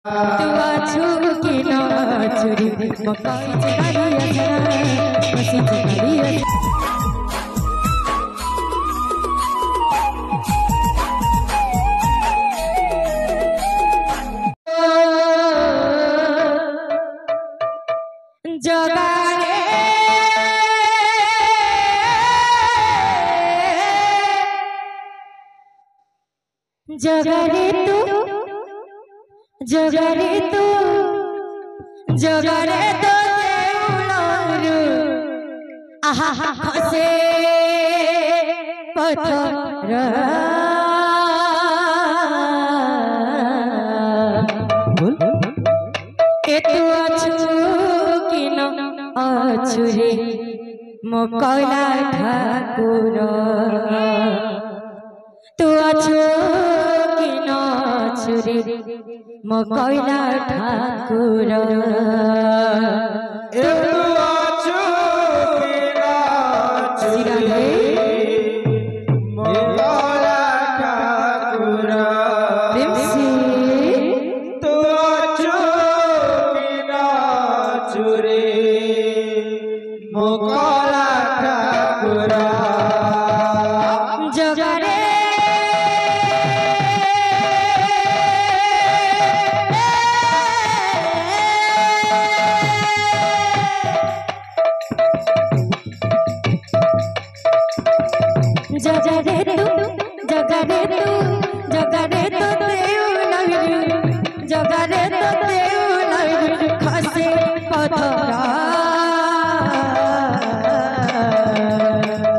तू आछू की नाचुरी मकाई चकारी असना मसी चकारी जगारे जगारे तू जगारे तू जगारे तो देउलारू आहा हसे पथर ए तू आछु कि न आछु रे मकला ठाकुर तू आछु कि न आछु रे मकला ठाकुर ए तू आछु कि न आछु रे मकला ठाकुर प्रेम से तू आछु कि न आछु रे मकला ठाकुर जगारे जगारे तू जगारे तू जगारे तो देउलारू जगारे तो देउलारू खसे पथरा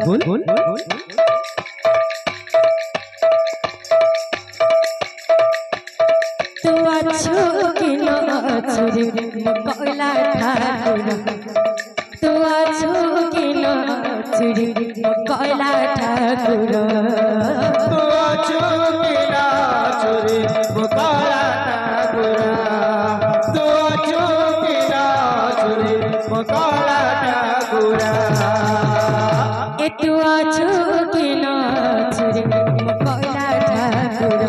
बोल तू आछु कि न आछु रे मकला ठाकुर तू आछु कि न आछु रे मकला ठाकुर तू आछु कि न आछु रे मकला ठाकुर तू आछु कि न आछु रे मकला ठाकुर ए तू आछु कि न आछु रे मकला ठाकुर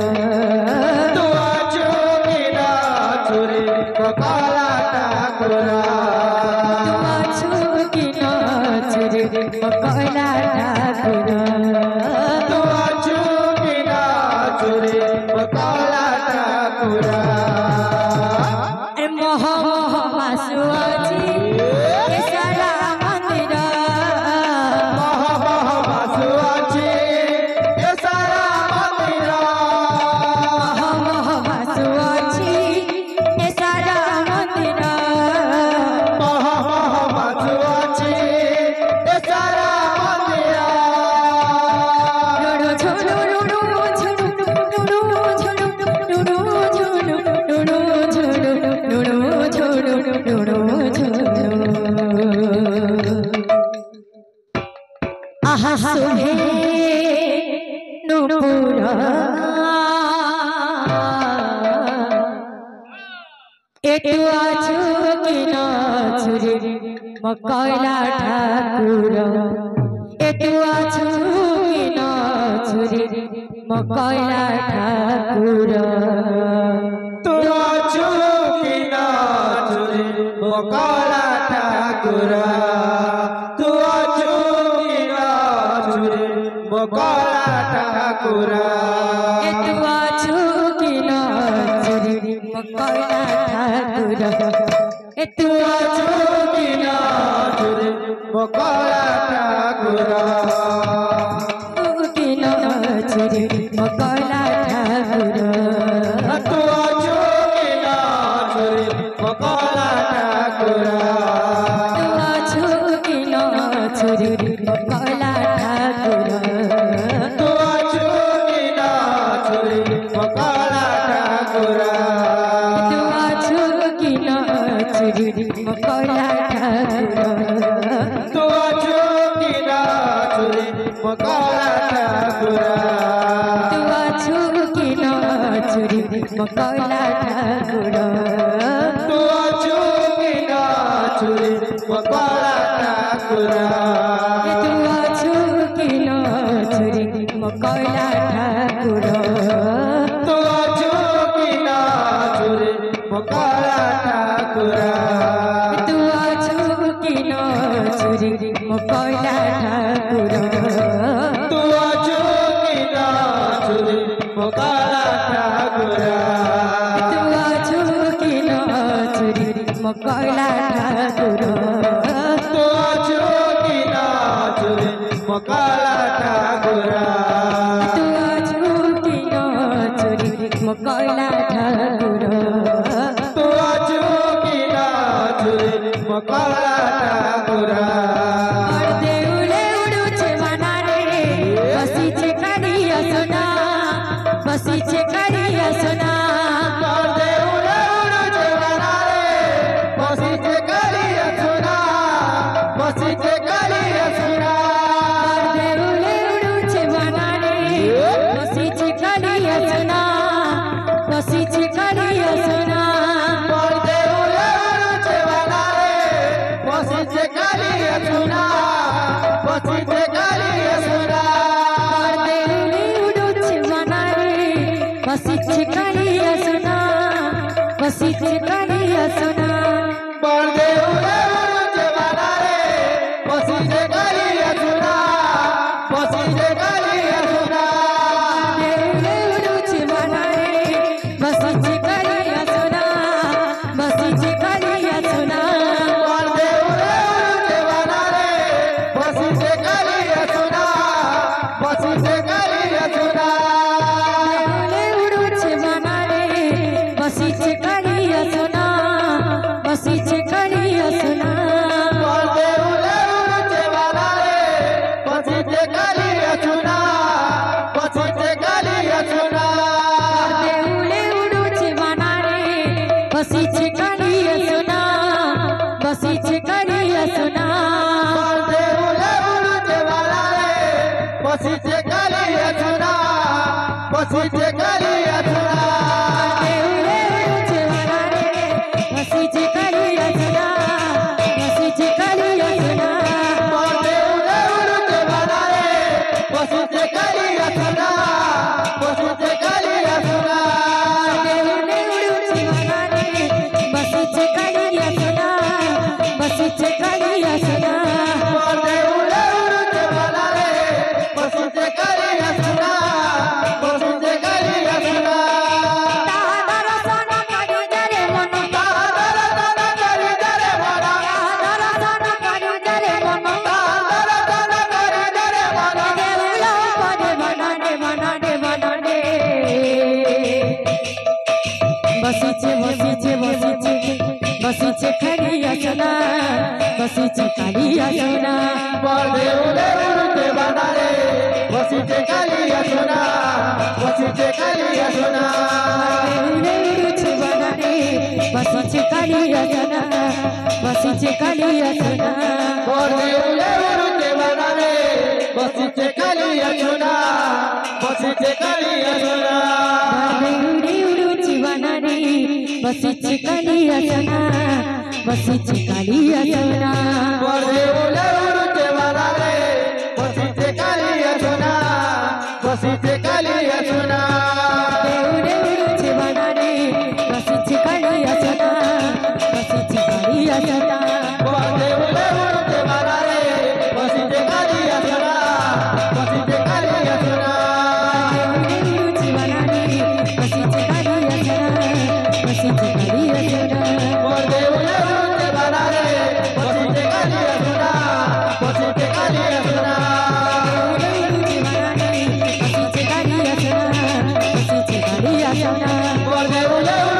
तू आछु कि न आछु रे मकला ठाकुर तू आछु कि न आछु रे मकला ठाकुर तू आछु कि न आछु रे मकला ठाकुर अरे मोह मोह मासुआजी ए सारा मंदिर मह मह बासु अछि ए सारा मंदिर मोह मोह मासुआजी ए सारा मंदिर मह मह बासु अछि ए सारा मंदिर लुडु झुडु लुडु झुडु लुडु झुडु लुडु झुडु लुडु झुडु लुडु झुडु लुडु झुडु आहा सुभे नुपुरा ए तू आछु कि न आछु रे मकला ठाकुर ए तू आछु कि न आछु रे मकला ठाकुर तू आछु कि न आछु रे मकला ठाकुर तू आछु कि न आछु रे मकला ठाकुर ए तू आछु कि न आछु रे मकला ठाकुर ए तू आछु कि न आछु रे मकला ठाकुर कि न आछु रे मकला ठाकुर तू आछु कि न आछु रे मकला ठाकुर तू आछु कि न आछु रे मकला ठाकुर तू आछु कि न आछु रे मकला ठाकुर तू आछु कि न आछु रे मकला ठाकुर तू आछु कि न आछु रे मकला ठाकुर तू आछु कि न आछु रे मकला ठाकुर तू आछु कि न आछु रे मकला ठाकुर तू आछु कि न आछु रे मकला ठाकुर तू आछु कि न आछु रे मोकाला ठाकुरा तू आजू की नाचुरी मोकाला ठाकुरा तू आजू की नाचुरी मोकाला ठाकुरा तू आजू की नाचुरी मोकाला ठाकुरा तू आजू की नाचुरी मोकाला ठाकुरा तू आजू की नाचुरी मोकाला ठाकुरा तू आजू की नाचुरी मोकाला ठाकुरा देऊळे उडूचे मनारे बसीचे काढिया सोना बसीचे काढिया सोना देऊळे उडूचे मनारे बसीचे काढिया सोना बसीचे काढिया सोना देऊळे उडूचे मनारे बसीचे काढिया सोना बसीचे काढिया सोना देऊळे उडूचे मनारे बसीचे काढिया सोना बसीचे काढिया सोना देऊळे उडूचे मनारे बसीचे काढिया सोना बसीचे काढिया सोना देऊळे उडूचे मनारे बसीचे काढिया सोना बसीचे काढिया सोना देऊळे उडूचे मनारे बसीचे काढिया सोना बसीचे काढिया सोना देऊळे उडूचे मनारे बसीचे काढिया सोना बसीचे काढिया सोना देऊळे उडूचे मनारे बसीचे काढिया सोना बसीचे काढिया सोना देऊळे उडूचे मनारे बसीचे काढिया सोना बसीचे काढिया सोना देऊळे उडूचे मनारे बसीचे काढिया सोना बसीचे काढिया सोना देऊळे उडूचे मनारे बसीचे काढिया सोना बसीचे काढिया सोना देऊळे उडूचे मनारे बसीचे काढिया सोना बसीचे काढिया सोना देऊळे उडूचे मनारे बसीचे काढिया सोना बसीचे काढिया सोना देऊळे उडूचे मनारे बसीचे काढिया सोना बसीचे काढिया सोना देऊळे उडूचे मनारे बसीचे काढिया सोना बसीचे काढिया सोना दादर सोना काढी जरे मनो दादर दादा करी दरे मना दादर सोना काढी जरे मनो दादर दादा करी दरे मना देऊळो पदे बनाडे बनाडे बनाडे बसीचे बसीचे बसीचे बसीचे काढिया सोना बसीचे काढिया सोना देऊळे उडूचे मनारे बसीचे काढिया सोना बसीचे काढिया सोना देऊळे उडूचे बनाडे बसीचे काढिया सोना बसीचे काढिया सोना देऊळे उडूचे मनारे बसीचे काढिया सोना बसीचे काढिया सोना देऊळे उडूचे बनाडे बसीचे काढिया सोना बसीचे काढिया सोना देऊळे उडूचे मनारे बसीचे काढिया सोना बसीचे काढिया सोना देऊळे उडूचे बनाडे बसीचे काढिया सोना बसीचे काढिया सोना देऊळे उडूचे मनारे बसीचे काढिया सोना बसीचे काढिया सोना देऊळे उडूचे बनाडे बसीचे काढिया सोना बसीचे काढिया सोना देऊळे उडूचे मनारे बसीचे काढिया सोना बसीचे काढिया सोना देऊळे उडूचे बनाडे बसीचे काढिया सोना बसीचे काढिया सोना देऊळे